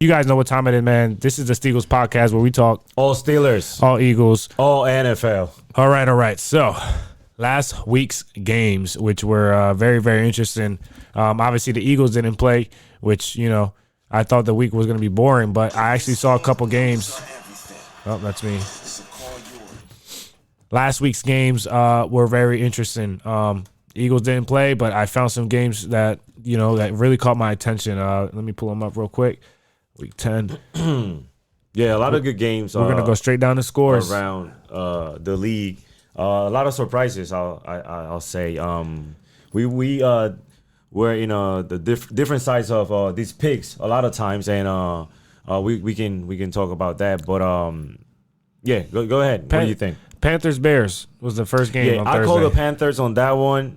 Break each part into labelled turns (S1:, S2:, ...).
S1: You guys know what time it is, man. This is the Steagles podcast where we talk
S2: all Steelers,
S1: all Eagles,
S2: all NFL.
S1: All right. So, last week's games, which were very, very interesting. Obviously, the Eagles didn't play, which, I thought the week was going to be boring, but I actually saw a couple games. Oh, that's me. Last week's games were very interesting. Eagles didn't play, but I found some games that, that really caught my attention. Let me pull them up real quick. Week 10.
S2: Yeah, a lot of good games.
S1: We're going to go straight down the scores.
S2: Around the league. A lot of surprises, I'll say. We were in the different sides of these picks a lot of times, and we can talk about that. But, go ahead. What do you think?
S1: Panthers-Bears was the first game on Thursday.
S2: I called the Panthers on that one.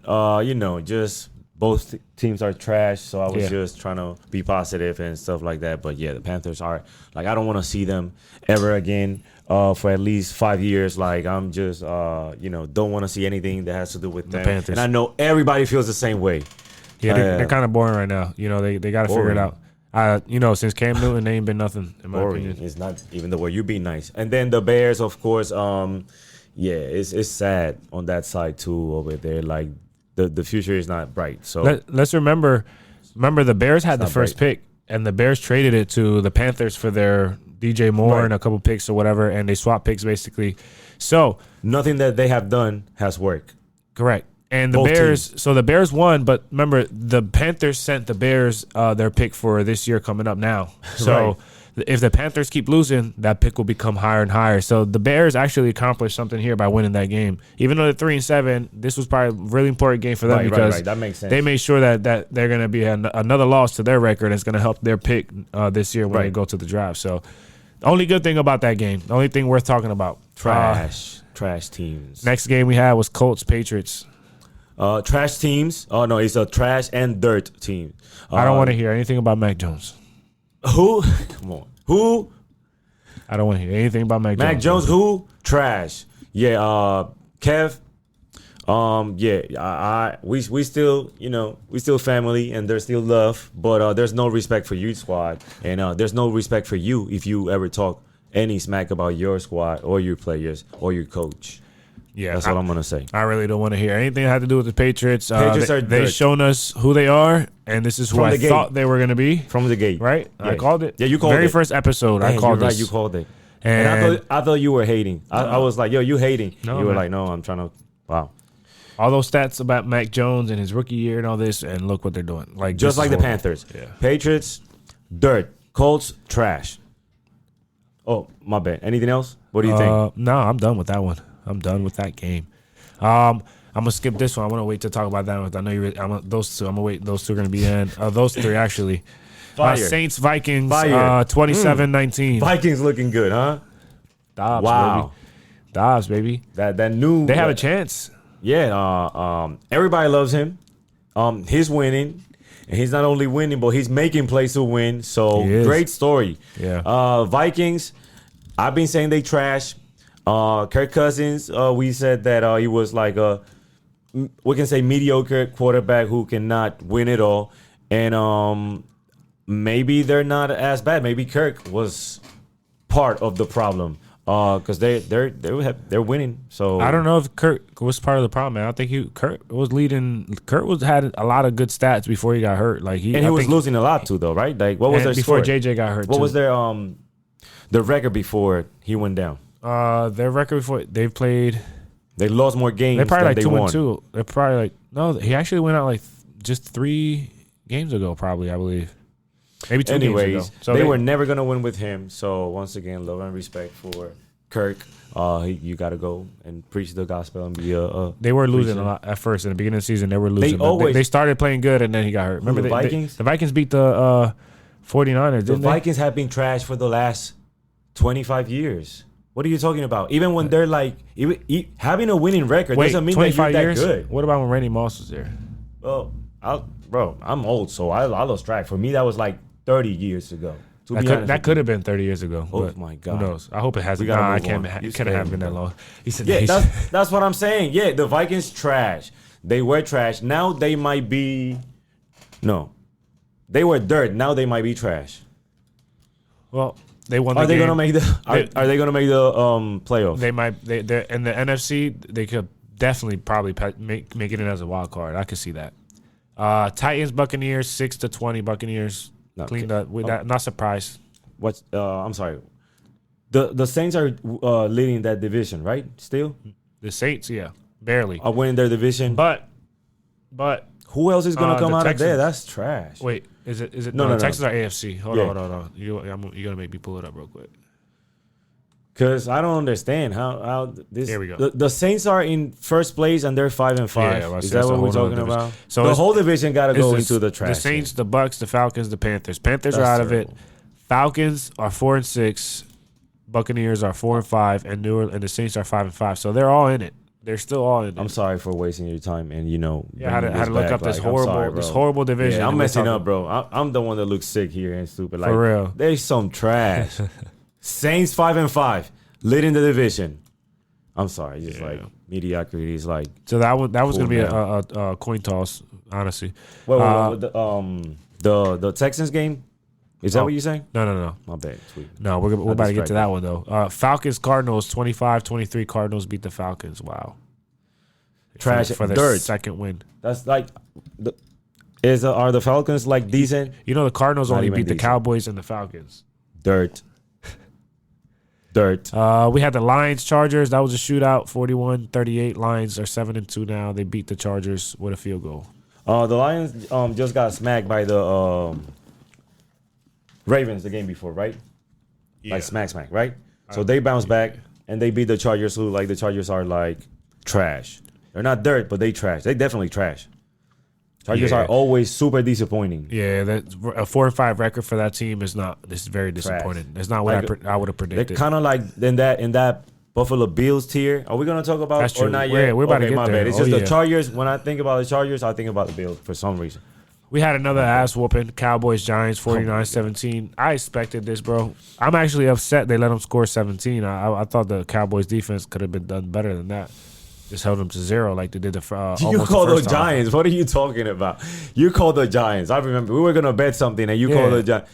S2: Just both teams are trash, so I was just trying to be positive and stuff like that. But, the Panthers are, I don't want to see them ever again for at least 5 years. I'm just, don't want to see anything that has to do with them. Panthers. And I know everybody feels the same way.
S1: Yeah, they're kind of boring right now. They got to figure it out. Since Cam Newton, they ain't been nothing, in my opinion.
S2: It's not even the way you be nice. And then the Bears, of course, it's sad on that side, too, over there. The future is not bright. So
S1: let's remember the Bears had the first pick, and the Bears traded it to the Panthers for their DJ Moore and a couple picks or whatever, and they swapped picks basically. So
S2: nothing that they have done has worked.
S1: Correct. And the Bears, so the Bears won, but remember the Panthers sent the Bears their pick for this year coming up now. So if the Panthers keep losing, that pick will become higher and higher. So the Bears actually accomplished something here by winning that game. Even though they're 3-7, this was probably a really important game for them because
S2: that makes sense.
S1: They made sure that they're going to be another loss to their record. It's going to help their pick this year when they go to the draft. So the only good thing about that game, the only thing worth talking about.
S2: Trash teams.
S1: Next game we had was Colts-Patriots.
S2: Trash teams. Oh, no, it's a trash and dirt team.
S1: I don't want to hear anything about Mac Jones.
S2: Who? Come on. Who?
S1: I don't want to hear anything about Mac Jones.
S2: Mac Jones, who? Trash. Yeah, Kev. We still, we still family and there's still love, but there's no respect for you squad, and there's no respect for you if you ever talk any smack about your squad or your players or your coach. Yeah, that's all I'm gonna say.
S1: I really don't want to hear anything that had to do with the Patriots.
S2: They've
S1: shown us who they are, and this is who I thought they were gonna be
S2: from the gate.
S1: Right? Yeah. I called it.
S2: Yeah, you called it.
S1: Very first episode. I called it.
S2: Right, you called it. And I thought you were hating. I was like, yo, you hating? No, you were like, no, I'm trying to. Wow.
S1: All those stats about Mac Jones and his rookie year and all this, and look what they're doing.
S2: Just like the Panthers. Yeah. Patriots, dirt. Colts, trash. Oh, my bad. Anything else? What do you think?
S1: No, I'm done with that one. I'm done with that game. I'm gonna skip this one. I want to wait to talk about that one. I know those two. I'm gonna wait. Those two are gonna be in. Those three actually. Saints Vikings. 27-19.
S2: Vikings looking good, huh?
S1: Dobbs, baby.
S2: That new.
S1: They have a chance.
S2: Yeah. Everybody loves him. He's winning, and he's not only winning, but he's making plays to win. So great story.
S1: Yeah.
S2: Vikings. I've been saying they trash. Kirk Cousins, we said that he was like we can say mediocre quarterback who cannot win it all, and maybe they're not as bad. Maybe Kirk was part of the problem because they're winning. So
S1: I don't know if Kirk was part of the problem, man. I think Kirk was leading. Kirk had a lot of good stats before he got hurt.
S2: He was losing a lot too, though, right? Like what was their
S1: before
S2: score?
S1: JJ got hurt?
S2: What was their the record before he went down?
S1: Their record before they
S2: lost more games.
S1: They're probably
S2: than
S1: like 2-2.
S2: Won.
S1: They're probably like no. He actually went out just 3 games ago, probably. I believe maybe 2 games ago.
S2: So they were never gonna win with him. So once again, love and respect for Kirk. You got to go and preach the gospel and be a.
S1: They were losing a lot at first in the beginning of the season. They were losing. They started playing good and then he got hurt. Remember
S2: the Vikings?
S1: The Vikings beat the 49ers.
S2: The Vikings have been trash for the last 25 years. What are you talking about? Even when they're having a winning record doesn't mean that you're that good.
S1: What about when Randy Moss was there?
S2: Well, I'm old, so I lost track. For me, that was like 30 years ago.
S1: That could have been 30 years ago.
S2: Oh my God!
S1: Who knows? I hope it hasn't. It can't have been that long. He said,
S2: that's what I'm saying. Yeah, the Vikings trash. They were trash. Now they might be. No, they were dirt. Now they might be trash.
S1: Well, they won.
S2: Are they gonna make the? Are they gonna make the playoff?
S1: They might. They're in the NFC. They could definitely probably make it in as a wild card. I could see that. Titans, Buccaneers, 6-20 Buccaneers.
S2: No,
S1: Cleaned up. Not surprised.
S2: What's? I'm sorry. The Saints are leading that division, right? Still,
S1: The Saints, yeah, barely.
S2: are winning their division.
S1: But
S2: who else is gonna come
S1: the
S2: out
S1: Texans.
S2: of there? That's trash.
S1: wait, is it?
S2: No,
S1: No,
S2: no,
S1: the
S2: no.
S1: Texans are AFC. Hold
S2: Yeah.
S1: on. You're gonna make me pull it up real quick.
S2: Because I don't understand how this.
S1: Here we go.
S2: The Saints are in first place and they're 5-5.
S1: Yeah,
S2: Is
S1: that's
S2: that
S1: a
S2: what we're
S1: whole nother
S2: talking
S1: division.
S2: about?
S1: So
S2: the
S1: it's-
S2: whole division got to
S1: It's
S2: go
S1: the-
S2: into the trash.
S1: The Saints, the Bucks, the Falcons, the Panthers. Panthers are
S2: That's
S1: out of
S2: terrible.
S1: it. Falcons are 4-6. Buccaneers are 4-5, and the Saints are 5-5. So they're all in it. They're still all in it.
S2: I'm sorry for wasting your time and
S1: Yeah, I had to look up this
S2: I'm
S1: horrible,
S2: sorry, bro.
S1: this horrible division.
S2: Yeah, I'm
S1: and we're
S2: messing
S1: talking-
S2: up, bro. I'm the one that looks sick here and stupid. Like,
S1: For real.
S2: There's some trash. Saints 5-5, leading the division. I'm sorry, just
S1: Yeah.
S2: like mediocrity is like.
S1: So that was
S2: Cool,
S1: going to be
S2: man.
S1: a coin toss, honestly.
S2: Well, the Texans game. Is that
S1: Oh.
S2: what you're saying?
S1: No.
S2: My bad. Sweet.
S1: No, we're about to get to
S2: distracted.
S1: that one, though. Falcons, Cardinals, 25-23. Cardinals beat the Falcons. Wow.
S2: Trash
S1: for the
S2: dirt.
S1: second win.
S2: That's like, are the Falcons like decent?
S1: You know, the Cardinals
S2: Not
S1: only
S2: even
S1: beat the
S2: decent.
S1: Cowboys and the Falcons.
S2: Dirt. Dirt.
S1: We had the Lions, Chargers. That was a shootout, 41-38. Lions are 7-2 now. They beat the Chargers with a field goal.
S2: The Lions just got smacked by the Ravens the game before, right? Like smack, right? So they bounced back and they beat the Chargers, who like the Chargers are like trash. They're not dirt, but they trash. They definitely trash. Chargers
S1: Yeah.
S2: are always super disappointing.
S1: Yeah, that a 4-5 record for that team is not. This is very disappointing. It's not what
S2: Like,
S1: I would have
S2: They're
S1: predicted.
S2: kind of like in that Buffalo Bills tier. Are we gonna talk about
S1: That's
S2: or
S1: true.
S2: not
S1: We're-
S2: yet?
S1: we're about to get
S2: my
S1: there.
S2: bad. It's
S1: Oh,
S2: just
S1: yeah.
S2: the Chargers. When I think about the Chargers, I think about the Bills for some reason.
S1: We had another ass whooping. Cowboys, Giants, 49-17. I expected this, bro. I'm actually upset they let them score 17. I thought the Cowboys defense could have been done better than that. Just held them to 0 like they did the
S2: You call the Giants. What are you talking about? You called the Giants. I remember we were gonna bet something and you called the Giants.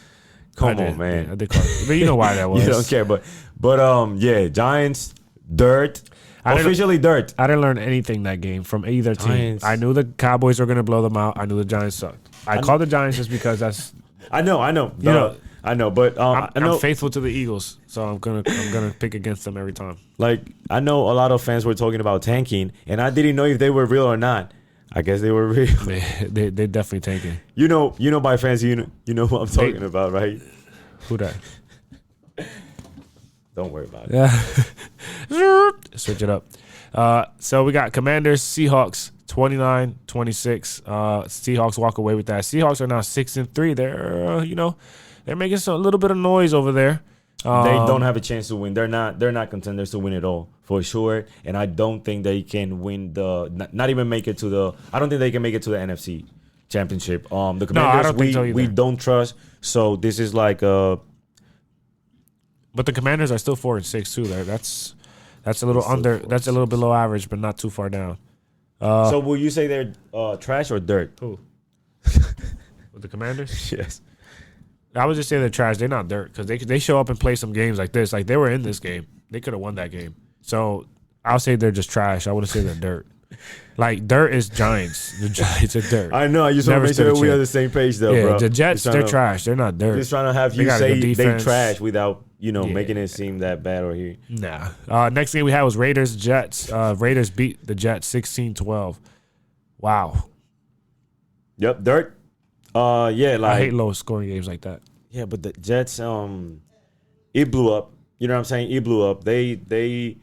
S2: Come on, man.
S1: I did call it. But you know why that was.
S2: You don't care, but yeah, Giants, dirt,
S1: I didn't-
S2: officially dirt.
S1: I didn't learn anything that game from either team.
S2: Giants.
S1: I knew the Cowboys were going to blow them out. I knew the Giants sucked. I called the Giants just because that's
S2: I know,
S1: know,
S2: I know, but I know,
S1: I'm faithful to the Eagles, so I'm gonna pick against them every time.
S2: like I know a lot of fans were talking about tanking, and I didn't know if they were real or not. I guess they were real.
S1: They definitely tanking.
S2: You know, by fans, you know who I'm talking about, right?
S1: Who that?
S2: Don't worry about it.
S1: Yeah. Switch it up. So we got Commanders, Seahawks, 29-26. Seahawks walk away with that. Seahawks are now 6-3. They're they're making a little bit of noise over there.
S2: They don't have a chance to win. They're not contenders to win it all for sure. And I don't think they can win not even make it to the. I don't think they can make it to the NFC Championship. The Commanders
S1: I don't think so
S2: we
S1: either.
S2: don't trust. So this is like
S1: But the Commanders are still 4-6 too. That's a little under. That's a little below average, but not too far down.
S2: so will you say they're trash or dirt?
S1: Who? With the Commanders?
S2: Yes.
S1: I would just say they're trash. They're not dirt because they show up and play some games like this. Like they were in this game. They could have won that game. So I'll say they're just trash. I wouldn't say they're dirt. Like dirt is Giants. The Giants are dirt.
S2: I know. I just want to
S1: Never
S2: make
S1: stood
S2: sure
S1: a
S2: that we are
S1: chance.
S2: the same page, though,
S1: Yeah,
S2: bro.
S1: the Jets,
S2: Just
S1: they're
S2: trying to-
S1: trash. They're not dirt.
S2: Just trying to have
S1: They
S2: you
S1: got a
S2: say
S1: good
S2: they
S1: defense.
S2: trash without
S1: Yeah.
S2: making it seem that bad or here.
S1: Nah. Next game we had was Raiders, Jets. Raiders beat the Jets 16-12. Wow.
S2: Yep, dirt. Yeah,
S1: I hate
S2: like
S1: low scoring games like that.
S2: yeah, but the Jets, it blew up. You know what I'm saying? It blew up. They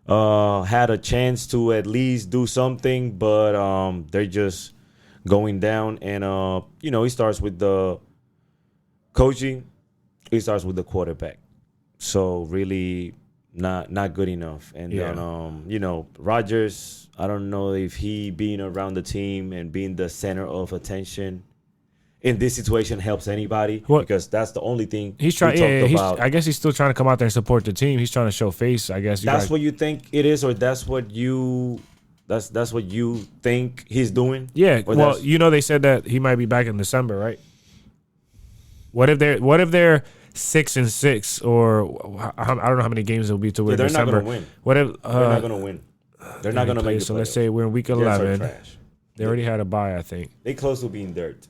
S2: had a chance to at least do something, but they're just going down. And it starts with the coaching. It starts with the quarterback. So really not good enough. And
S1: Yeah.
S2: then Rodgers, I don't know if he being around the team and being the center of attention in this situation helps anybody, because that's the only thing
S1: He's trying.
S2: we talked about.
S1: I guess he's still trying to come out there and support the team. He's trying to show face. I guess
S2: That's what you think it is, or that's what you think he's doing.
S1: Yeah.
S2: Or
S1: Well, they said that he might be back in December, right? What if they're 6-6, or I don't know how many games it will be to win.
S2: They're
S1: December.
S2: not going to win.
S1: Whatever.
S2: They're not going to win. They're not going to make the
S1: So
S2: playoffs.
S1: let's say we're in week
S2: Jets
S1: 11.
S2: are trash.
S1: They already had a bye, I think.
S2: They close to being dirt.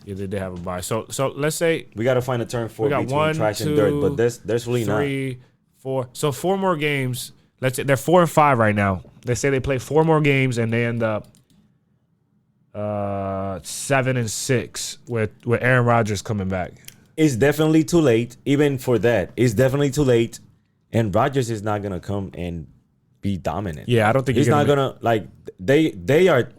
S1: Yeah, they did have a bye. So let's say
S2: we got to find a term for between
S1: 1,
S2: trash
S1: 2,
S2: and dirt, but there's really
S1: 3, 4. So 4 more games. Let's say they're 4-5 right now. They say they play 4 more games and they end up 7-6 with Aaron Rodgers coming back.
S2: It's definitely too late, even for that. It's definitely too late, and Rodgers is not gonna come and be dominant.
S1: Yeah, I don't think
S2: he's not gonna like. They are.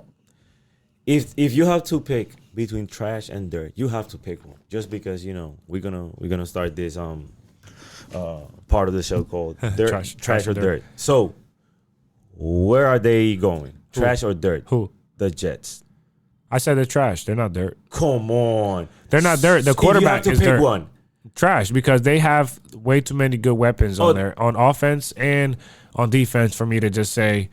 S2: If you have to pick between trash and dirt, you have to pick one. Just because we're gonna start this part of the show called dirt, trash or dirt. So where are they going? Trash or dirt?
S1: Who?
S2: The Jets.
S1: I said they're trash. They're not dirt.
S2: Come on.
S1: They're not dirt. The quarterback
S2: if you have to
S1: is
S2: pick
S1: dirt.
S2: One.
S1: Trash because they have way too many good weapons on offense and on defense for me to just say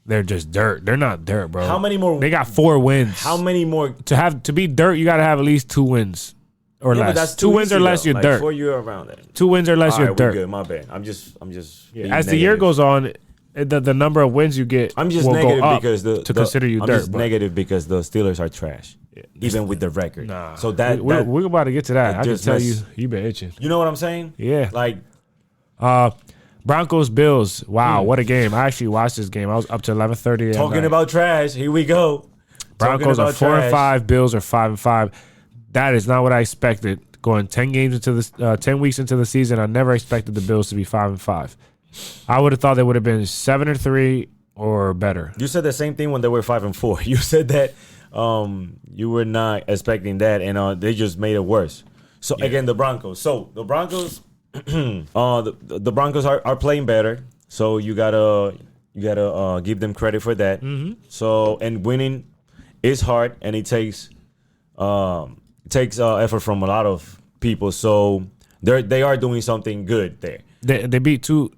S1: they're just dirt. They're not dirt, bro.
S2: How many more?
S1: They got 4 wins.
S2: How many more?
S1: To be dirt, you got to have at least 2 wins or less.
S2: But that's
S1: 2 wins or less, you're dirt.
S2: 4 years around that.
S1: 2 wins or less, you're dirt.
S2: Good. My bad. I'm just.
S1: Yeah. As the year goes on, the number of wins you get,
S2: I'm just
S1: will
S2: negative
S1: go up
S2: because
S1: consider you
S2: I'm
S1: dirt.
S2: just negative because the Steelers are trash, even with the record.
S1: Nah.
S2: So
S1: we're about to get to that. I can tell you've been itching.
S2: You know what I'm saying?
S1: Yeah.
S2: Like,
S1: Broncos Bills. Wow, what a game! I actually watched this game. I was up to 11:30.
S2: Talking about trash. Here we go.
S1: Broncos are 4-5. Bills are 5-5. That is not what I expected. Going 10 games into the 10 weeks into the season, I never expected the Bills to be 5-5. I would have thought they would have been 7-3 or better.
S2: You said the same thing when they were 5-4. You said that you were not expecting that, and they just made it worse. So again, the Broncos. So the Broncos, the Broncos are playing better. So you gotta give them credit for that. Mm-hmm. So and winning is hard, and it takes effort from a lot of people. So they are doing something good there.
S1: They beat two.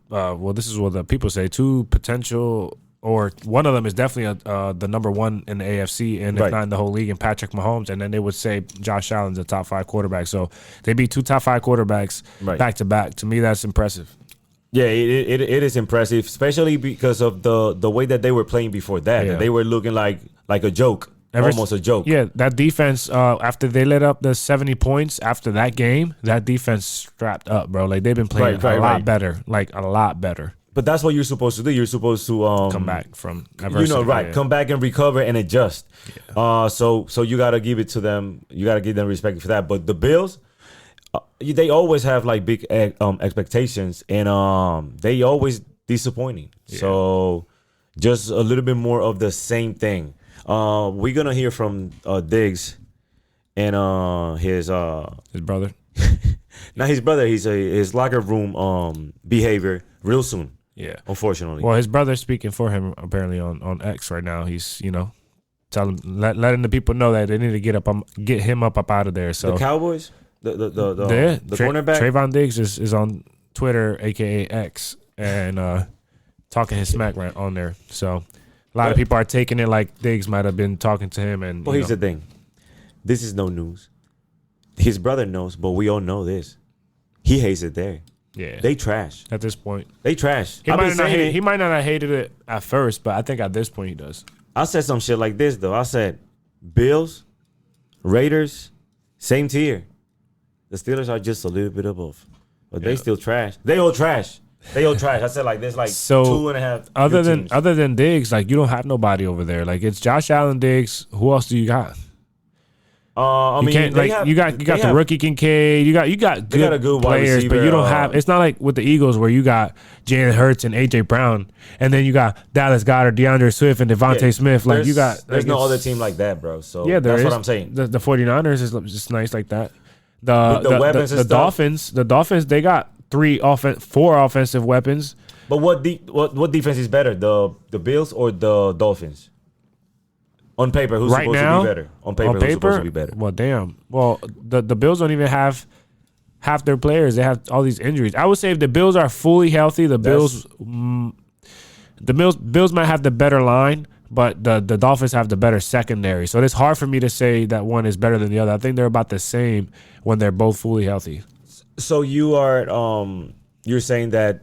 S1: Well, this is what the people say. 2 potential, or one of them is definitely the number 1 in the AFC, and if not in the whole league, and Patrick Mahomes. And then they would say Josh Allen's a top 5 quarterback. So they beat 2 top 5 quarterbacks back to back. To me, that's impressive.
S2: Yeah, it is impressive, especially because of the way that they were playing before that. Yeah. They were looking like a joke. Almost a joke.
S1: Yeah, that defense, after they let up the 70 points after that game, that defense strapped up, bro. Like, they've been playing a lot better. Like, a lot better.
S2: But that's what you're supposed to do. You're supposed to
S1: come back from adversity.
S2: Yeah. Come back and recover and adjust. Yeah. So you got to give it to them. You got to give them respect for that. But the Bills, they always have, like, big expectations, and they always disappointing. Yeah. So just a little bit more of the same thing. We're gonna hear from Diggs and his
S1: brother.
S2: Not his brother. His locker room behavior real soon.
S1: Yeah,
S2: unfortunately.
S1: Well, his brother's speaking for him apparently on X right now. He's letting the people know that they need to get him up out of there. So
S2: the Cowboys, the cornerback
S1: Trayvon Diggs is on Twitter, aka X, and talking his smack right on there. So. A lot of people are taking it like Diggs might have been talking to him. And
S2: here's the thing. This is no news. His brother knows, but we all know this. He hates it there.
S1: Yeah.
S2: They trash.
S1: At this point.
S2: They trash.
S1: He might not have hated it at first, but I think at this point he does.
S2: I said some shit like this, though. I said, Bills, Raiders, same tier. The Steelers are just a little bit above. But they still trash. They all trash. I said like there's like 2.5.
S1: Other than Diggs, like you don't have nobody over there. Like it's Josh Allen, Diggs. Who else do you got? You got the rookie Kincaid. You got good players, but you don't have. It's not like with the Eagles where you got Jalen Hurts and AJ Brown, and then you got Dallas Goedert, DeAndre Swift, and Devontae Smith. Like you got.
S2: There's no other team like that, bro. So that's what I'm saying.
S1: The 49ers is just nice like that. The Dolphins, they got 4 offensive weapons.
S2: But what defense is better, the Bills or the Dolphins? On paper, who's supposed to be better? On paper, who's supposed to be better?
S1: Well, damn. Well, the Bills don't even have half their players. They have all these injuries. I would say if the Bills are fully healthy, the Bills might have the better line. but the Dolphins have the better secondary. So it's hard for me to say that one is better than the other. I think they're about the same when they're both fully healthy.
S2: So you are you're saying that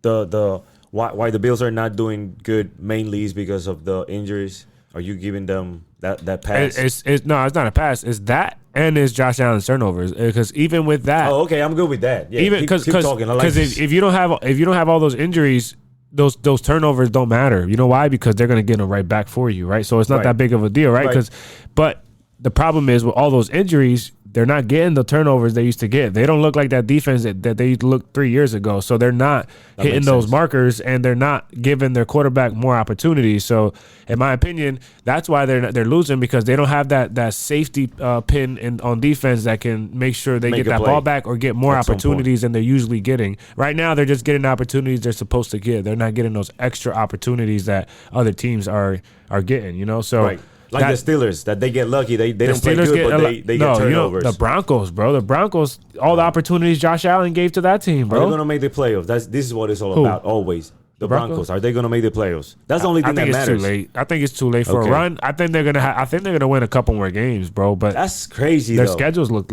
S2: the why the Bills are not doing good mainly is because of the injuries? Are you giving them that pass?
S1: No, it's not a pass. It's that, and it's Josh Allen's turnovers. Because even with that,
S2: oh, okay, I'm good with that. Yeah,
S1: even because if you don't have all those injuries, those turnovers don't matter. You know why? Because they're going to get them right back for you, right? So it's not that big of a deal, right? But the problem is with all those injuries, they're not getting the turnovers they used to get. They don't look like that defense that they used to look 3 years ago. So they're not hitting those markers, and they're not giving their quarterback more opportunities. So, in my opinion, that's why they're losing, because they don't have that safety pin on defense that can make sure they get that ball back or get more opportunities than they're usually getting. Right now, they're just getting opportunities they're supposed to get. They're not getting those extra opportunities that other teams are getting. You know, so.
S2: Right. Like the Steelers, that they get lucky. They don't play good, but they get turnovers.
S1: The Broncos, bro. The Broncos, all the opportunities Josh Allen gave to that team, bro.
S2: Are they going to make the playoffs? This is what it's all about, always. The Broncos. Are they going to make the playoffs? That's the only thing that matters.
S1: I think it's too late for a run. I think they're gonna win a couple more games, bro. But
S2: that's crazy.
S1: Their schedules look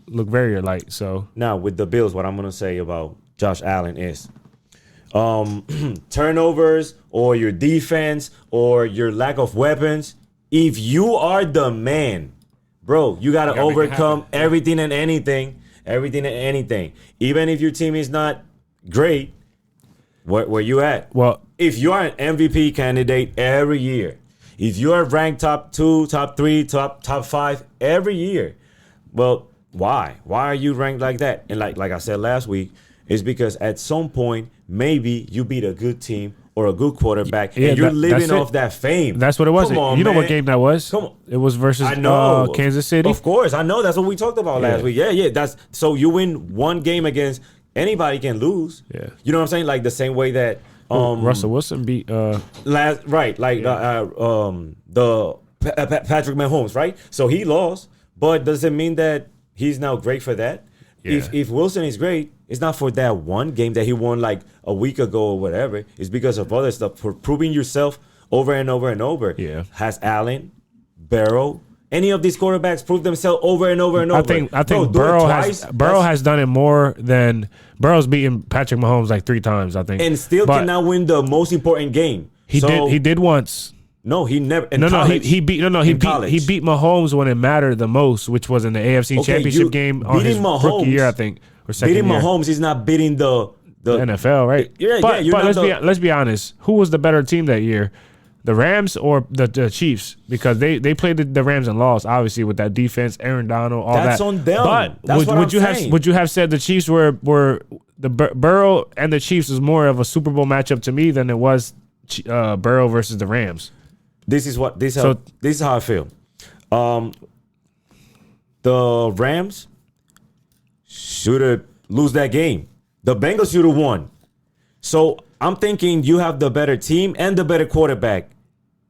S1: very light. So
S2: now with the Bills, what I'm going to say about Josh Allen is turnovers or your defense or your lack of weapons. If you are the man, bro, you got to overcome everything and anything. Even if your team is not great, where you at?
S1: Well,
S2: if you are an MVP candidate every year, if you are ranked top 2, top 3, top 5 every year, well, why? Why are you ranked like that? And like I said last week, it's because at some point, maybe you beat a good team or a good quarterback, and you're living off that fame.
S1: That's what it was. You know what game that was?
S2: Come on.
S1: It was versus Kansas City.
S2: Of course, I know. That's what we talked about last week. Yeah. That's so you win one game against anybody can lose.
S1: Yeah.
S2: You know what I'm saying? Like the same way that
S1: Russell Wilson beat
S2: the Patrick Mahomes, right? So he lost, but does it mean that he's now great for that? Yeah. If Wilson is great, it's not for that one game that he won like a week ago or whatever. It's because of other stuff, for proving yourself over and over and over.
S1: Yeah.
S2: Has Allen, Burrow, any of these quarterbacks proved themselves over and over and over?
S1: I think Burrow has done it more than Burrow's beaten Patrick Mahomes like 3 times, I think.
S2: And still cannot win the most important game.
S1: He did once.
S2: No, he never.
S1: He beat Mahomes when it mattered the most, which was in the AFC Championship game on his rookie year, I think, or second
S2: beating
S1: year.
S2: Mahomes is not beating the
S1: NFL, right? But let's be honest. Who was the better team that year, the Rams or the Chiefs? Because they played the Rams and lost, obviously, with that defense, Aaron Donald, all that.
S2: That's on them.
S1: But would you have said the Chiefs were the Burrow and the Chiefs was more of a Super Bowl matchup to me than it was Burrow versus the Rams?
S2: This is how I feel. The Rams should have lose that game. The Bengals should have won. So I'm thinking you have the better team and the better quarterback.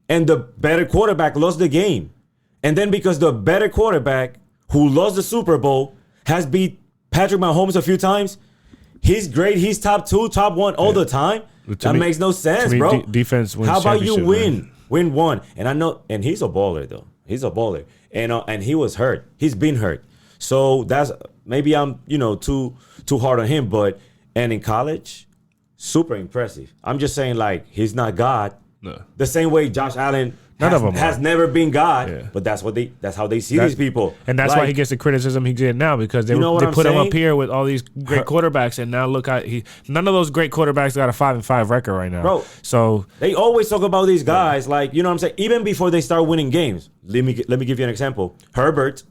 S2: And the better quarterback lost the game. And then because the better quarterback who lost the Super Bowl has beat Patrick Mahomes a few times, he's great. He's top 2, top 1 all the time. That makes no sense, bro.
S1: Defense wins.
S2: How about you win one? And I know, and he's a baller though. He's a baller, and he was hurt. He's been hurt. So that's maybe I'm too hard on him, and in college, super impressive. I'm just saying, like, he's not God.
S1: No.
S2: The same way Josh Allen has never been God, but that's how they see these people.
S1: And that's why he gets the criticism he get now, because they put him up here with all these great quarterbacks, and now look how none of those great quarterbacks got a 5-5 record right now.
S2: Bro,
S1: so
S2: they always talk about these guys, like, you know what I'm saying? Even before they start winning games. Let me give you an example. Herbert,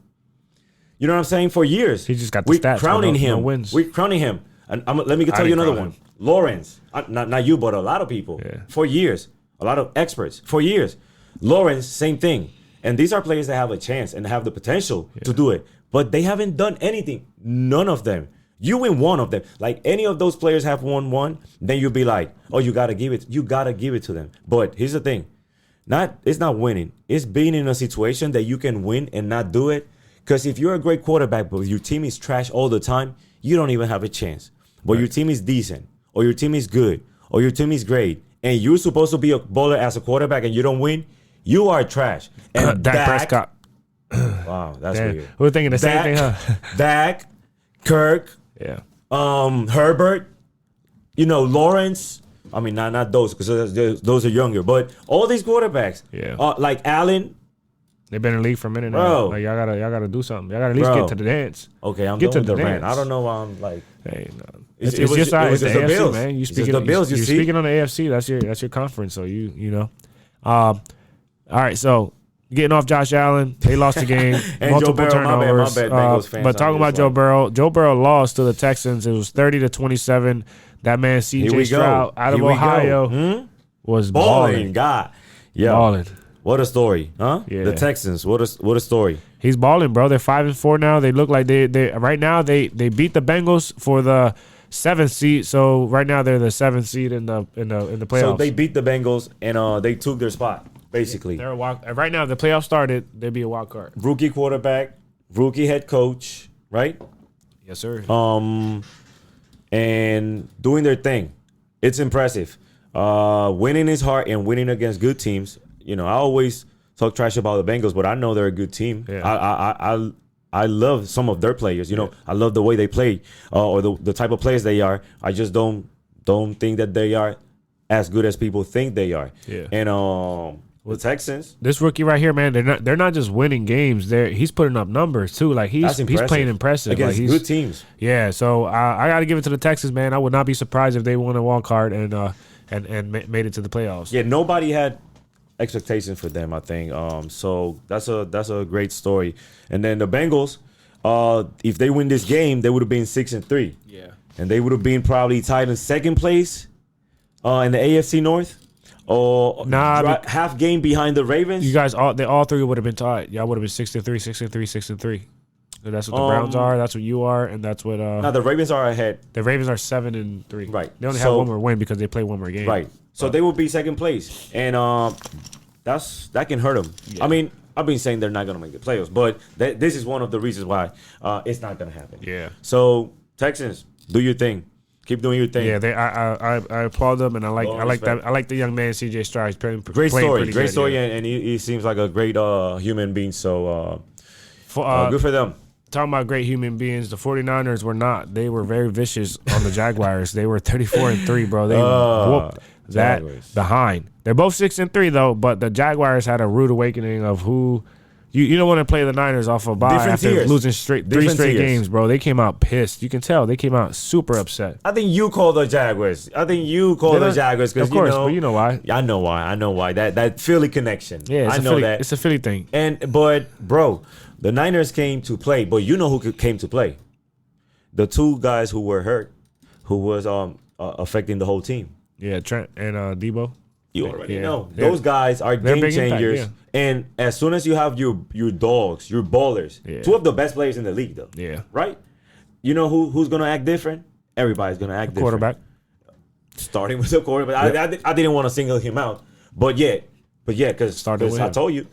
S2: you know what I'm saying? For years.
S1: He just got the stats. No wins.
S2: We're crowning him. And let me tell you another one. Lawrence, not you, but a lot of people.
S1: Yeah.
S2: For years. A lot of experts. For years. Lawrence, same thing. And these are players that have a chance and have the potential to do it. But they haven't done anything. None of them. You win one of them. Like, any of those players have won one, then you'll be like, oh, you gotta give it to them. But here's the thing. It's not winning. It's being in a situation that you can win and not do it. Because if you're a great quarterback, but your team is trash all the time, you don't even have a chance. But your team is decent, or your team is good, or your team is great, and you're supposed to be a baller as a quarterback and you don't win, you are trash. And
S1: Dak Prescott.
S2: Wow, that's weird.
S1: We're thinking the same thing, huh?
S2: Dak, Kirk,
S1: Yeah.
S2: Herbert, Lawrence. I mean, not those because those are younger, but all these quarterbacks, like Allen.
S1: They've been in the league for a minute now.
S2: Bro.
S1: Like y'all gotta do something. Y'all gotta at least get to the dance.
S2: Okay, I'm
S1: get
S2: done
S1: to
S2: with
S1: the
S2: rant.
S1: dance.
S2: I don't know why I'm like.
S1: Hey, no.
S2: It's
S1: It's just the AFC,
S2: Bills.
S1: man. You
S2: It's
S1: speaking
S2: just the Bills.
S1: you're
S2: You see?
S1: speaking on the AFC. That's your conference. So you know. All right, so getting off Josh Allen, they lost the game.
S2: And
S1: multiple
S2: Joe Burrow,
S1: turnovers.
S2: my bad, Bengals fans.
S1: But talking about Joe Burrow lost to the Texans. It was 30-27. That man CJ Stroud out of Ohio was balling.
S2: God, yeah,
S1: balling.
S2: What a story, huh?
S1: Yeah.
S2: The Texans. What a story.
S1: He's balling, bro. They're 5-4 now. They look like they right now they beat the Bengals for the 7th seed. So right now they're the 7th seed in the playoffs.
S2: So they beat the Bengals and they took their spot basically.
S1: They're right now. The playoffs started. They'd be a wild card.
S2: Rookie quarterback, rookie head coach, right?
S1: Yes, sir.
S2: And doing their thing. It's impressive. Winning is hard and winning against good teams. I always talk trash about the Bengals, but I know they're a good team.
S1: Yeah.
S2: I love some of their players. I love the way they play or the type of players they are. I just don't think that they are as good as people think they are.
S1: Yeah.
S2: And the Texans.
S1: This rookie right here, man, they're not just winning games. He's putting up numbers too. Like he's playing impressive
S2: against
S1: like
S2: good teams.
S1: Yeah. So I got to give it to the Texans, man. I would not be surprised if they won a wild card and made it to the playoffs.
S2: Yeah. Nobody had expectations for them, I think. So that's a great story. And then the Bengals, if they win this game, they would have been 6-3.
S1: Yeah.
S2: And they would have been probably tied in second place in the AFC North. Or half game behind the Ravens.
S1: You guys all three would have been tied. Y'all would have been 6-3, 6-3, 6-3. So that's what the Browns are. That's what you are, and that's what.
S2: Now the Ravens are ahead.
S1: The Ravens are 7-3.
S2: Right.
S1: They only have one more win because they play one more game.
S2: Right. So they will be second place, and that can hurt them. Yeah. I mean, I've been saying they're not going to make the playoffs, but this is one of the reasons why it's not going to happen.
S1: Yeah.
S2: So Texans, do your thing. Keep doing your thing.
S1: Yeah, I applaud them, and I like that. I like the young man CJ Stroud.
S2: Great story, and he seems like a great human being. So good for them.
S1: Talking about great human beings, the 49ers were not. They were very vicious on the Jaguars. They were 34-3, bro. They whooped that behind. They're both 6-3 though, but the Jaguars had a rude awakening of who. You don't want to play the Niners off a bye after losing three straight games, bro. They came out pissed. You can tell they came out super upset.
S2: I think you call the Jaguars. Because
S1: of course, but you know why?
S2: I know why. That Philly connection.
S1: Yeah,
S2: I know that
S1: it's a Philly thing.
S2: But bro, the Niners came to play. But you know who came to play? The two guys who were hurt, who was affecting the whole team.
S1: Yeah, Trent and Debo.
S2: You already know. Those guys are game changers. Impact, and as soon as you have your dogs, your ballers, two of the best players in the league, though.
S1: Yeah.
S2: Right? You know who's going to act different? Everybody's going to act different.
S1: Quarterback.
S2: Starting with the quarterback. Yeah. I didn't want to single him out. But yeah, because I told you,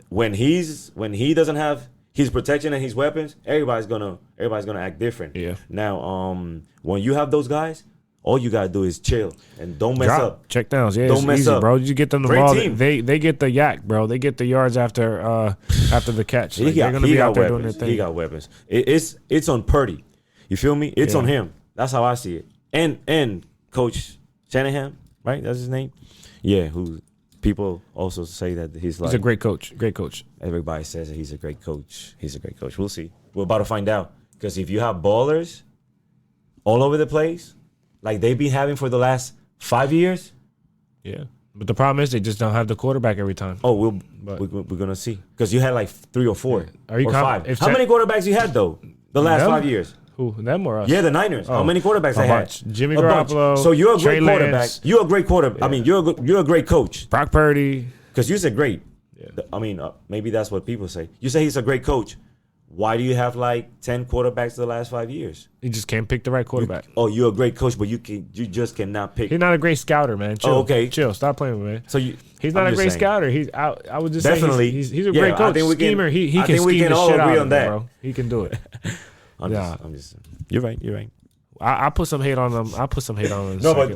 S2: when he doesn't have his protection and his weapons, everybody's gonna act different.
S1: Yeah.
S2: Now, when you have those guys, all you gotta do is chill and don't mess up.
S1: Check downs, yeah.
S2: Don't mess
S1: easy,
S2: up,
S1: bro. You get them the
S2: Great
S1: ball.
S2: team.
S1: They get the yak, bro. They get the yards after the catch. Like, they're gonna be out there doing their thing.
S2: He got weapons. It's on Purdy. You feel me? It's on him. That's how I see it. And Coach Shanahan, right? That's his name. Yeah. Who people also say that he's
S1: a great coach. Great coach.
S2: Everybody says that he's a great coach. We'll see. We're about to find out. Because if you have ballers all over the place, like they've been having for the last 5 years.
S1: Yeah. But the problem is they just don't have the quarterback every time.
S2: Oh, we're going to see. Because you had like 3 or 4 or 5. How many quarterbacks you had, though, the last 5 years?
S1: Who? Them or us?
S2: Yeah, the Niners. How many quarterbacks they had?
S1: Jimmy Garoppolo.
S2: So you're a great quarterback. You're a great quarterback. Yeah. I mean, you're a great coach.
S1: Brock Purdy.
S2: Because you said great.
S1: Yeah.
S2: I mean, maybe that's what people say. You say he's a great coach. Why do you have like 10 quarterbacks the last 5 years?
S1: You just can't pick the right quarterback.
S2: You're a great coach, but you just cannot pick.
S1: He's not a great scouter, man. Chill.
S2: Okay.
S1: Chill. Stop playing with me.
S2: So
S1: he's not a great scouter. I would just
S2: definitely
S1: say he's a great coach. Schemer. He can scheme the shit out of it, bro. He can do it.
S2: I'm just. You're right.
S1: I put some hate on them. I put some hate on them.
S2: No, but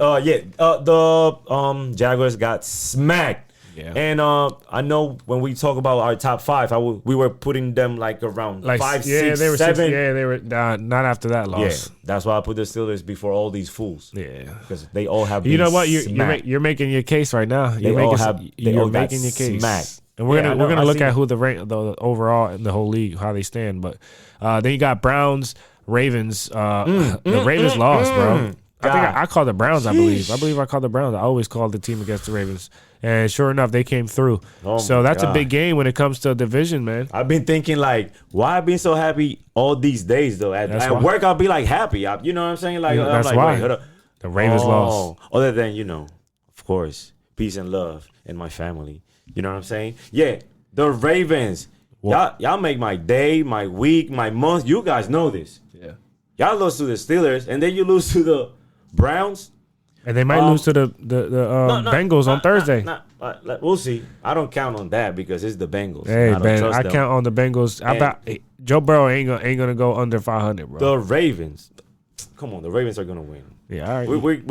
S2: the Jaguars got smacked.
S1: Yeah.
S2: And I know when we talk about our top 5, we were putting them like around 5, 6,
S1: they were
S2: 7.
S1: They were not after that loss.
S2: Yeah, that's why I put the Steelers before all these fools.
S1: Yeah,
S2: because they all have.
S1: You know what? You're making your case right now. You're making your case.
S2: Smacked.
S1: And we're gonna look at who the overall in the whole league, how they stand. But then you got Browns, Ravens. The Ravens lost, bro. I think I called the Browns. I believe I called the Browns. I always called the team against the Ravens, and sure enough, they came through. So that's a big game when it comes to division, man.
S2: I've been thinking like, why I've been so happy all these days though. At work, I'll be like happy. You know what I'm saying? Like
S1: that's
S2: like,
S1: why
S2: wait,
S1: the Ravens lost.
S2: Other than of course, peace and love in my family. You know what I'm saying? Yeah, the Ravens. Y'all make my day, my week, my month. You guys know this.
S1: Yeah.
S2: Y'all lose to the Steelers, and then you lose to the Browns.
S1: And they might lose to the Bengals on Thursday.
S2: We'll see. I don't count on that because it's the Bengals.
S1: Hey, man, I count on the Bengals. Joe Burrow ain't gonna go under 500, bro.
S2: The Ravens. Come on, the Ravens are gonna win.
S1: Yeah, all right.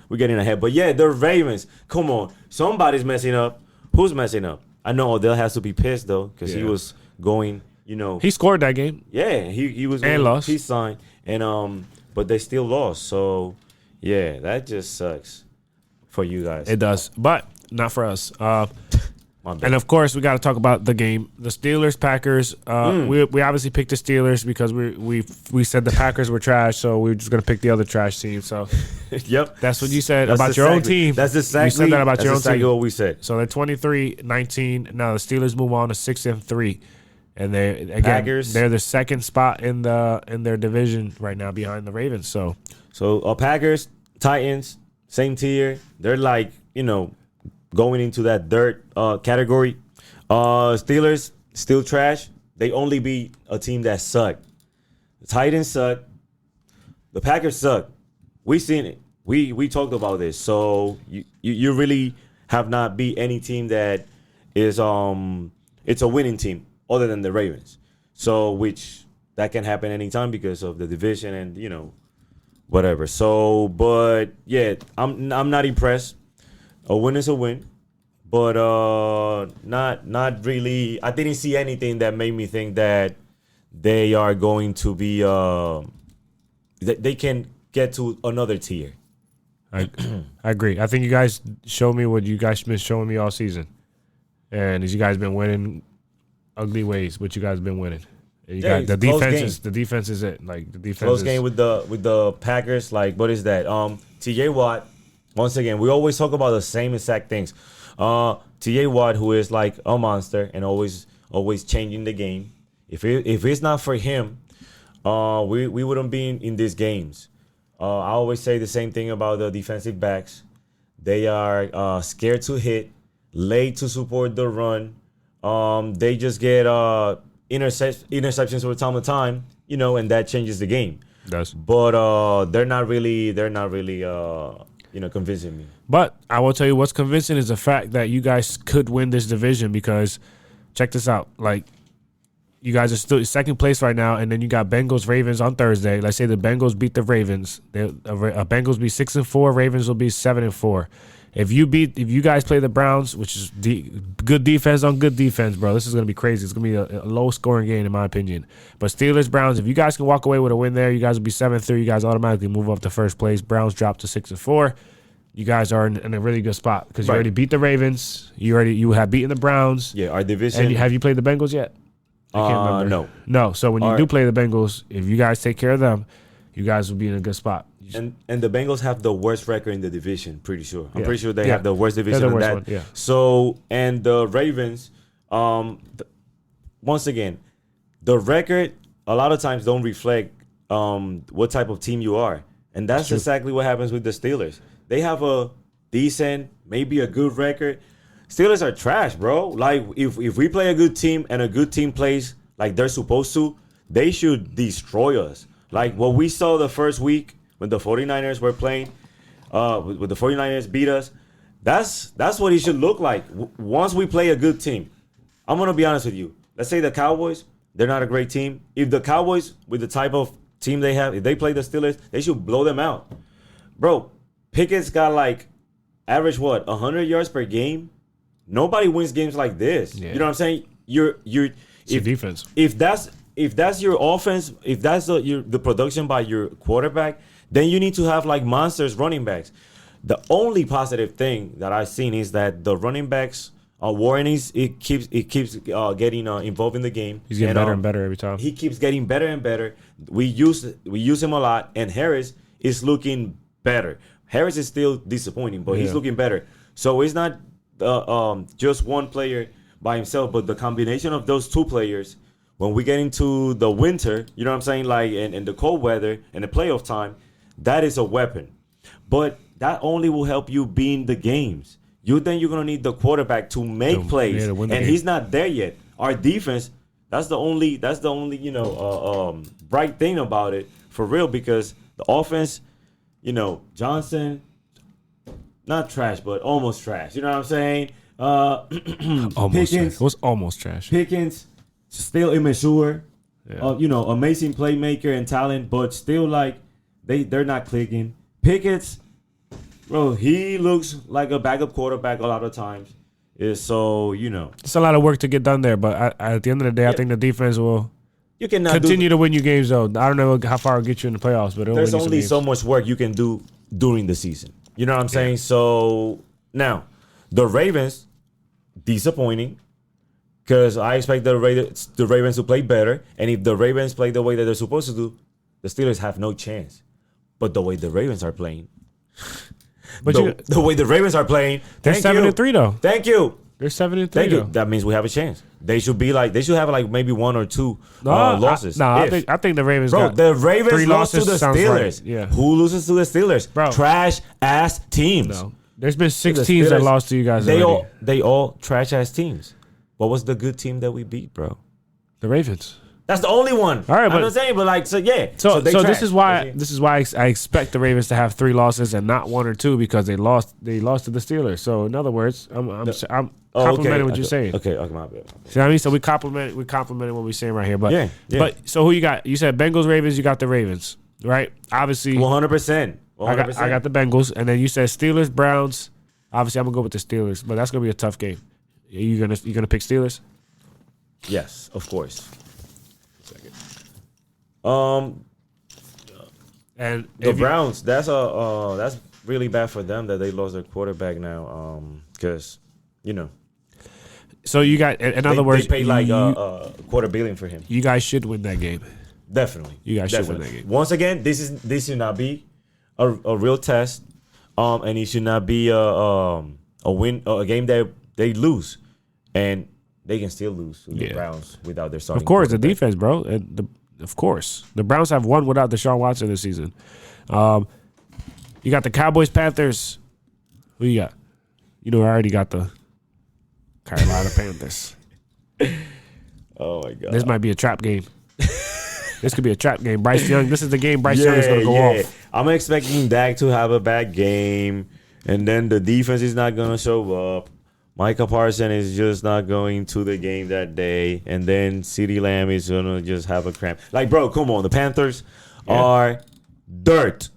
S2: We're getting ahead. But yeah, the Ravens. Come on. Somebody's messing up. Who's messing up? I know Odell has to be pissed though, because he was going,
S1: He scored that game.
S2: Yeah, he was
S1: and lost.
S2: He signed. And but they still lost. So yeah, that just sucks for you guys.
S1: It does, but not for us. And of course, we got to talk about the game, the Steelers Packers. We obviously picked the Steelers because we said the Packers were trash, so we were just gonna pick the other trash team. So,
S2: yep,
S1: that's what you said about your own team.
S2: That's exactly
S1: you said that about your own team.
S2: What we said.
S1: So they're 23-19. Now the Steelers move on to 6-3, and
S2: Packers.
S1: They're the second spot in their division right now behind the Ravens. So
S2: Packers, Titans, same tier. They're like going into that dirt category. Steelers still trash. They only beat a team that sucked. The Titans suck. The Packers suck. We seen it. We talked about this. So you really have not beat any team that is it's a winning team other than the Ravens. So which that can happen anytime because of the division and whatever. So but yeah, I'm not impressed. A win is a win, but not really. I didn't see anything that made me think that they are going to be they can get to another tier.
S1: I agree. I think you guys showed me what you guys been showing me all season, and you guys been winning ugly ways. But you guys been winning. You got the defense. The defense is it. Like the defense.
S2: Close game with the Packers. Like what is that? T.J. Watt. Once again, we always talk about the same exact things. T.J. Watt, who is like a monster and always changing the game. If it's not for him, we wouldn't be in these games. I always say the same thing about the defensive backs. They are scared to hit, late to support the run. They just get interceptions from time to time, and that changes the game.
S1: Does.
S2: But they're not really convincing me.
S1: But I will tell you what's convincing is the fact that you guys could win this division because check this out. Like, you guys are still second place right now, and then you got Bengals, Ravens on Thursday. Let's say the Bengals beat the Ravens. Bengals be 6-4, Ravens will be 7-4. If you guys play the Browns, which is good defense on good defense, bro, this is going to be crazy. It's going to be a low-scoring game, in my opinion. But Steelers, Browns, if you guys can walk away with a win there, you guys will be 7-3. You guys automatically move up to first place. Browns drop to 6-4. You guys are in a really good spot because you already beat the Ravens. You have beaten the Browns.
S2: Yeah, our division.
S1: And have you played the Bengals yet? I can't remember. No. So when you do play the Bengals, if you guys take care of them, you guys will be in a good spot.
S2: And the Bengals have the worst record in the division, pretty sure. I'm pretty sure they have the worst division in that.
S1: One, yeah.
S2: So, and the Ravens, once again, the record a lot of times don't reflect what type of team you are. And that's exactly what happens with the Steelers. They have a decent, maybe a good record. Steelers are trash, bro. Like, if we play a good team and a good team plays like they're supposed to, they should destroy us. Like what we saw the first week when the 49ers were playing, when the 49ers beat us, that's what it should look like. Once we play a good team. I'm going to be honest with you. Let's say the Cowboys, they're not a great team. If the Cowboys, with the type of team they have, if they play the Steelers, they should blow them out. Bro, Pickett's got like average 100 yards per game. Nobody wins games like this. Yeah. You know what I'm saying? It's
S1: defense.
S2: If that's your offense, if that's the production by your quarterback, then you need to have like monsters running backs. The only positive thing that I've seen is that the running backs, Warren keeps getting involved in the game.
S1: He's getting better and better every time.
S2: He keeps getting better and better. We use him a lot, and Harris is looking better. Harris is still disappointing, but he's looking better. So it's not just one player by himself, but the combination of those two players. When we get into the winter, you know what I'm saying, like in the cold weather and the playoff time, that is a weapon. But that only will help you be in the games. You're gonna need the quarterback to make plays, and he's not there yet. Our defense, that's the only bright thing about it for real, because the offense, Johnson, not trash, but almost trash. You know what I'm saying?
S1: Almost Pickens, it was almost trash.
S2: Pickens, still immature. Yeah. Amazing playmaker and talent, but still like they're not clicking. Pickett's, bro, he looks like a backup quarterback a lot of times. It's a lot
S1: of work to get done there, but at the end of the day, I think the defense will continue to win you games. Though I don't know how far it'll get you in the playoffs, but
S2: there's only so much work you can do during the season. You know what I'm saying? So now the Ravens, disappointing, because I expect the Ravens to play better, and if the Ravens play the way that they're supposed to do, the Steelers have no chance. But the way the Ravens are playing, the way the Ravens are playing,
S1: they're 7-3 though.
S2: Thank you.
S1: They're 7-3.
S2: That means we have a chance. They should have like maybe 1 or 2 losses.
S1: I think the Ravens.
S2: The Ravens lost to the Steelers.
S1: Right. Yeah.
S2: Who loses to the Steelers?
S1: Bro.
S2: Trash ass teams.
S1: No. There's been 6 teams that lost to you guys.
S2: They all trash ass teams. What was the good team that we beat, bro?
S1: The Ravens.
S2: That's the only one.
S1: All right,
S2: I'm not saying, but like, so yeah.
S1: So this is why I expect the Ravens to have 3 losses and not 1 or 2, because they lost to the Steelers. So in other words, I'm complimenting what you're saying.
S2: Okay, my bad.
S1: See what I mean? So we complimented what we're saying right here. But
S2: yeah.
S1: But so who you got? You said Bengals, Ravens. You got the Ravens, right? Obviously,
S2: 100%.
S1: I got the Bengals, and then you said Steelers, Browns. Obviously, I'm gonna go with the Steelers, but that's gonna be a tough game. You gonna pick Steelers?
S2: Yes, of course. And the Browns, that's really bad for them that they lost their quarterback now. Because
S1: So you got, in other words,
S2: they paid like $250 million for him.
S1: You guys should win that game.
S2: Definitely,
S1: you guys should win that game.
S2: Once again, this should not be a real test, and it should not be a game that they lose, and they can still lose to the Browns without their starting.
S1: Of course, the defense, bro. Of course, the Browns have won without Deshaun Watson this season. You got the Cowboys, Panthers. Who you got? I already got the Carolina Panthers.
S2: Oh my God!
S1: This might be a trap game. This could be a trap game. Bryce Young. This is the game Bryce Young is going to go off.
S2: I'm expecting Dak to have a bad game, and then the defense is not going to show up. Micah Parsons is just not going to the game that day. And then CeeDee Lamb is going to just have a cramp. Like, bro, come on. The Panthers are dirt.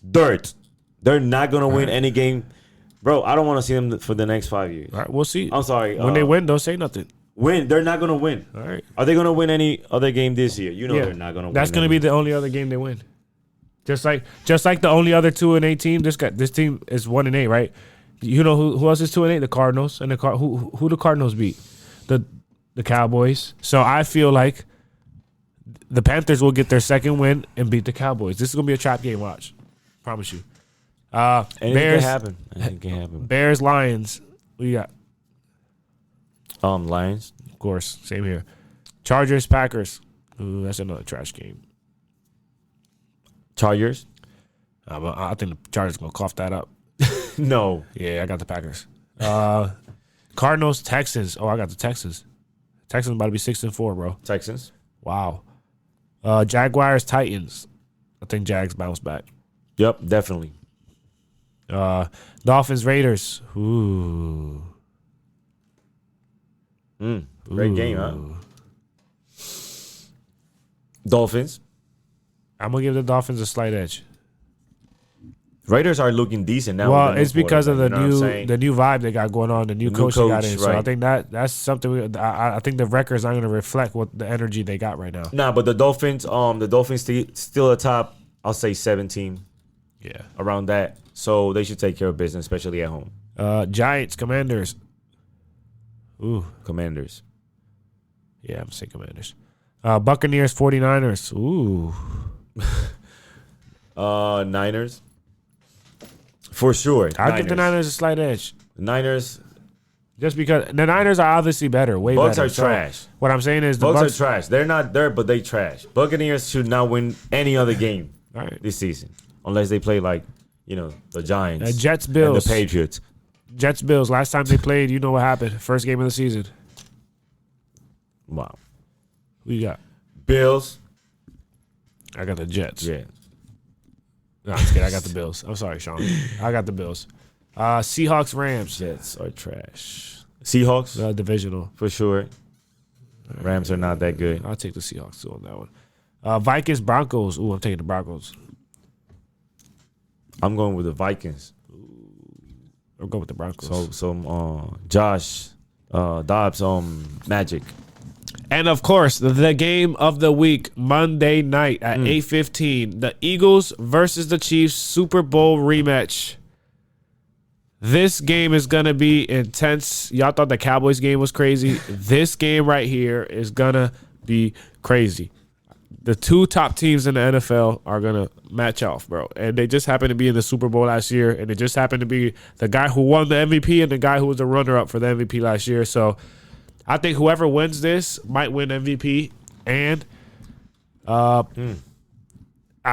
S2: They're not going to win any game. Bro, I don't want to see them for the next 5 years.
S1: All right, we'll see.
S2: I'm sorry.
S1: When they win, don't say nothing.
S2: They're not going to win.
S1: All right.
S2: Are they going to win any other game this year? They're not going to win.
S1: That's going to be the only other game they win. Just like the only other 2-8 team. This team is 1-8, right? You know who else is 2-8? The Cardinals. And who the Cardinals beat? The Cowboys. So I feel like the Panthers will get their second win and beat the Cowboys. This is gonna be a trap game. Watch, promise you.
S2: Anything can happen.
S1: Bears, Lions. What you got?
S2: Lions.
S1: Of course, same here. Chargers, Packers. Ooh, that's another trash game.
S2: Chargers.
S1: I think the Chargers gonna cough that up.
S2: No.
S1: Yeah, I got the Packers. Cardinals, Texans. Oh, I got the Texans. Texans about to be 6-4, bro.
S2: Texans.
S1: Wow. Jaguars, Titans. I think Jags bounce back.
S2: Yep, definitely.
S1: Dolphins, Raiders. Ooh.
S2: Great game, huh? Dolphins.
S1: I'm gonna give the Dolphins a slight edge.
S2: Raiders are looking decent now.
S1: Well, it's because of the new vibe they got going on, the new coach they got in. So I think that's something. I think the record's not going to reflect what the energy they got right now.
S2: Nah, but the Dolphins still a top. I'll say 17.
S1: Yeah,
S2: around that. So they should take care of business, especially at home.
S1: Giants, Commanders. Ooh,
S2: Commanders.
S1: Yeah, I'm gonna say Commanders. Buccaneers, 49ers. Ooh.
S2: Niners. For sure.
S1: I'll give the Niners a slight edge.
S2: Niners.
S1: Just because the Niners are obviously better, way
S2: Bucks
S1: better.
S2: Bucks are trash.
S1: What I'm saying is the
S2: Bucks are trash. They're not there, but they trash. Buccaneers should not win any other game this season. Unless they play like, the Giants.
S1: Jets, Bills.
S2: And the Patriots.
S1: Jets, Bills. Last time they played, you know what happened. First game of the season.
S2: Wow.
S1: Who you got?
S2: Bills.
S1: I got the Jets.
S2: Yeah.
S1: No, I'm just kidding. I got the Bills. I'm sorry, Sean. I got the Bills. Seahawks, Rams.
S2: Jets are trash. Seahawks?
S1: Divisional.
S2: For sure. Rams are not that good.
S1: I'll take the Seahawks too on that one. Vikings, Broncos. Ooh, I'm taking the Broncos.
S2: I'm going with the Vikings.
S1: I'm going with the Broncos.
S2: So Josh Dobbs Magic.
S1: And, of course, the game of the week, Monday night at 8:15. The Eagles versus the Chiefs Super Bowl rematch. This game is going to be intense. Y'all thought the Cowboys game was crazy. This game right here is going to be crazy. The two top teams in the NFL are going to match off, bro. And they just happened to be in the Super Bowl last year. And it just happened to be the guy who won the MVP and the guy who was the runner-up for the MVP last year. So I think whoever wins this might win MVP. And I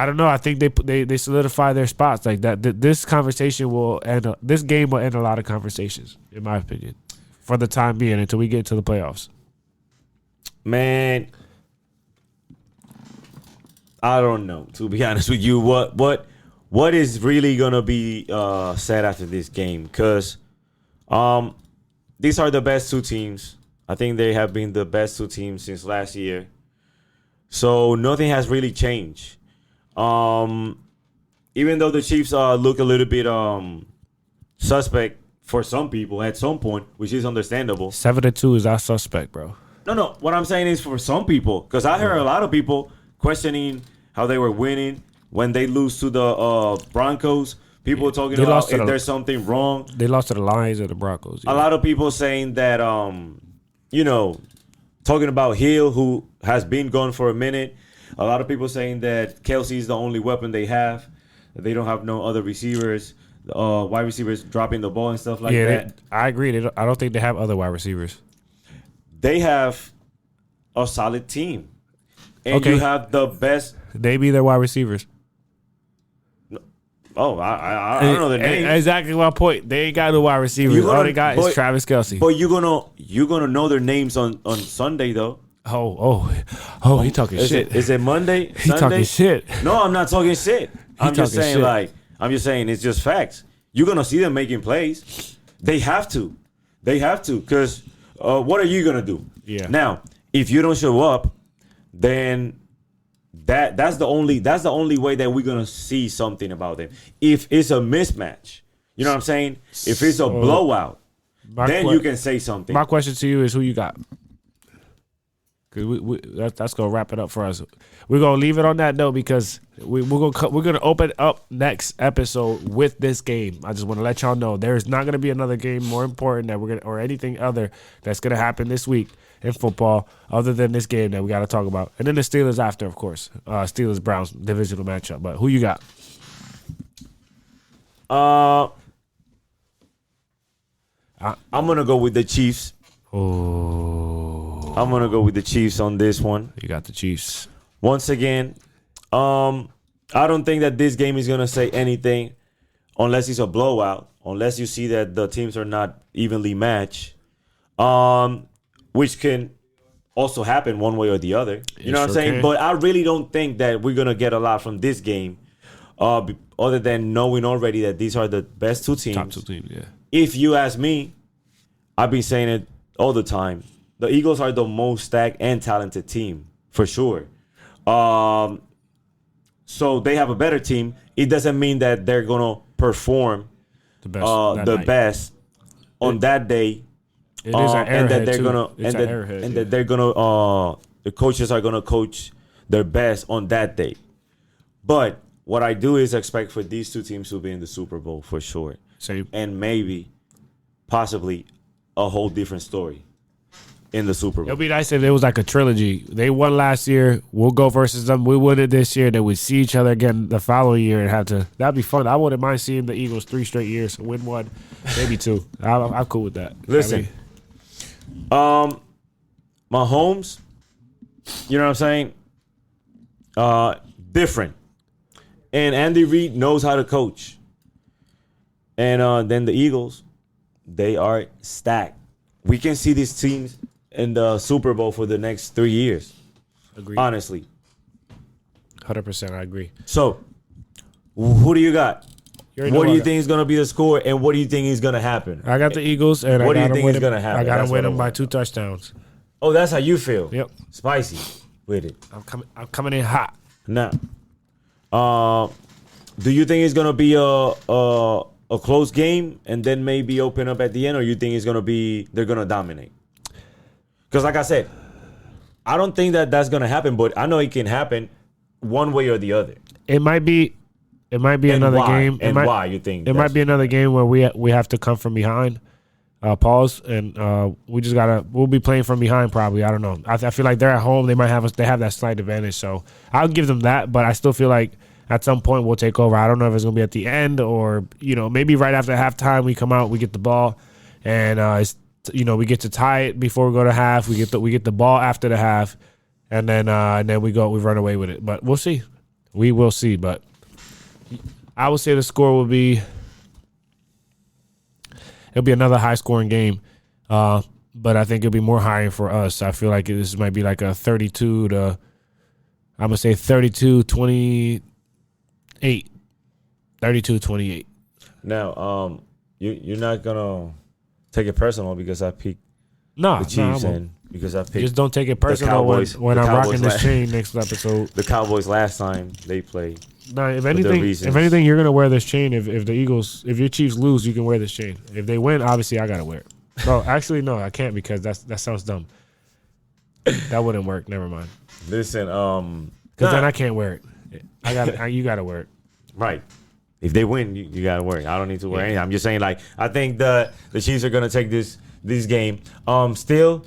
S1: don't know. I think they solidify their spots like that. This conversation will end. This game will end a lot of conversations, in my opinion, for the time being until we get to the playoffs.
S2: Man, I don't know. To be honest with you, what is really gonna be said after this game? Because these are the best two teams. I think they have been the best two teams since last year. So nothing has really changed. Even though the Chiefs look a little bit suspect for some people at some point, which is understandable.
S1: 7-2 is our suspect, bro.
S2: No. What I'm saying is for some people, because I heard a lot of people questioning how they were winning when they lose to the Broncos. People talking about if there's something wrong.
S1: They lost to the Lions or the Broncos.
S2: Yeah. A lot of people saying that, talking about Hill, who has been gone for a minute. A lot of people saying that Kelsey is the only weapon they have. That they don't have no other receivers. Wide receivers dropping the ball and stuff like that.
S1: I agree. I don't think they have other wide receivers.
S2: They have a solid team. And you have the best.
S1: They be their wide receivers.
S2: Oh, I don't know the name.
S1: Exactly my point. They ain't got no wide receivers. All they got is Travis Kelce.
S2: But you're gonna know their names on Sunday though.
S1: Oh, he talking shit.
S2: Is it Monday?
S1: He
S2: Sunday?
S1: talking shit.
S2: No, I'm not talking shit. I'm just saying it's just facts. You're gonna see them making plays. They have to, because what are you gonna do?
S1: Yeah.
S2: Now, if you don't show up, then that's the only way that we're gonna see something about them. If it's a mismatch, you know what I'm saying? If it's a blowout, then you can say something.
S1: My question to you is who you got? Because that's gonna wrap it up for us. We're gonna leave it on that note because we're gonna open up next episode with this game. I just want to let y'all know there's not gonna be another game more important that or anything other that's gonna happen this week in football other than this game that we got to talk about. And then the Steelers after, of course. Steelers Browns divisional matchup. But who you got?
S2: I'm gonna go with the Chiefs.
S1: Oh,
S2: I'm gonna go with the Chiefs on this one.
S1: You got the Chiefs.
S2: Once again, I don't think that this game is gonna say anything unless it's a blowout. Unless you see that the teams are not evenly matched, which can also happen one way or the other. You know what I'm saying? Can. But I really don't think that we're gonna get a lot from this game, other than knowing already that these are the best two teams.
S1: Top two teams, yeah.
S2: If you ask me, I've been saying it all the time. The Eagles are the most stacked and talented team, for sure. so they have a better team. It doesn't mean that they're gonna perform the best on that day.
S1: It is an
S2: and that
S1: Arrowhead,
S2: they're
S1: too.
S2: gonna
S1: It's
S2: and
S1: an
S2: that,
S1: Arrowhead,
S2: and
S1: yeah.
S2: that they're gonna the coaches are gonna coach their best on that day. But what I do is expect for these two teams to be in the Super Bowl for sure, and maybe, possibly, a whole different story in the Super Bowl.
S1: It'll be nice if it was like a trilogy. They won last year. We'll go versus them. We win it this year. Then we see each other again the following year and have to. That'd be fun. I wouldn't mind seeing the Eagles 3 straight years, win 1, maybe 2. I'm cool with that.
S2: Listen, Mahomes, you know what I'm saying? Different. And Andy Reid knows how to coach. And then the Eagles, they are stacked. We can see these teams in the Super Bowl for the next 3 years.
S1: Agreed.
S2: Honestly.
S1: 100%, I agree.
S2: So, who do you got? What do you think is going to be the score, and what do you think is going to happen?
S1: I got the Eagles, and
S2: what
S1: I
S2: do
S1: got
S2: you think is going to happen?
S1: I got
S2: That's
S1: them winning by 2 touchdowns.
S2: Oh, that's how you feel?
S1: Yep.
S2: Spicy with it.
S1: I'm coming in hot.
S2: Now, do you think it's going to be a close game and then maybe open up at the end, or you think it's going to be they're going to dominate? Because like I said, I don't think that that's going to happen, but I know it can happen one way or the other.
S1: It might be another game.
S2: And why you think?
S1: It might be another game where we have to come from behind, pause, and we'll be playing from behind probably. I don't know. I feel like they're at home. They have that slight advantage, so I'll give them that. But I still feel like at some point we'll take over. I don't know if it's gonna be at the end or maybe right after halftime we come out, we get the ball, and we get to tie it before we go to half. We get the ball after the half, and then we run away with it. But we'll see. We will see. But I would say the score will be another high scoring game. But I think it'll be more high for us. I feel like this might be like a 32 to, I'm gonna say 32-28. 32-28.
S2: Now, you're not gonna take it personal because I picked the Chiefs and because I picked.
S1: Just don't take it personal when I'm rocking this chain next episode.
S2: The Cowboys last time they played.
S1: No, if anything, you're gonna wear this chain. If your Chiefs lose, you can wear this chain. If they win, obviously I gotta wear it. No, actually, no, I can't because that sounds dumb. That wouldn't work. Never mind.
S2: Listen,
S1: because then I can't wear it. You gotta wear it.
S2: Right. If they win, you gotta wear it. I don't need to wear anything. I'm just saying, like, I think the Chiefs are gonna take this game. Still,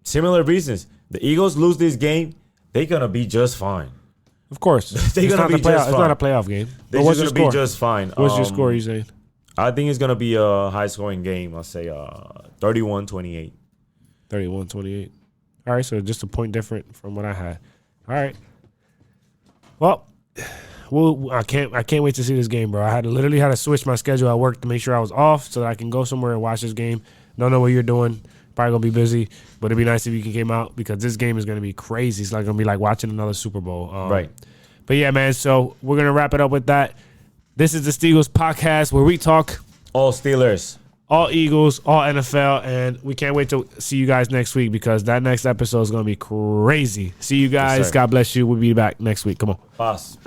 S2: similar reasons. The Eagles lose this game, they're gonna be just fine.
S1: Of course,
S2: they're gonna be just fine.
S1: It's not a playoff game.
S2: They're just gonna be just fine.
S1: What's your score? You saying?
S2: I think it's gonna be a high scoring game. I'll say 31-28.
S1: 31-28. All right, so just a point different from what I had. All right. Well, I can't wait to see this game, bro. I literally had to switch my schedule at work to make sure I was off so that I can go somewhere and watch this game. Don't know what you're doing. Probably gonna be busy, but it'd be nice if you can come out because this game is gonna be crazy. It's like gonna be like watching another Super Bowl.
S2: Right.
S1: But yeah, man. So we're gonna wrap it up with that. This is the Steelers podcast where we talk
S2: all Steelers,
S1: all Eagles, all NFL, and we can't wait to see you guys next week because that next episode is gonna be crazy. See you guys.
S2: Yes,
S1: God bless you. We'll be back next week. Come on.
S2: Pass.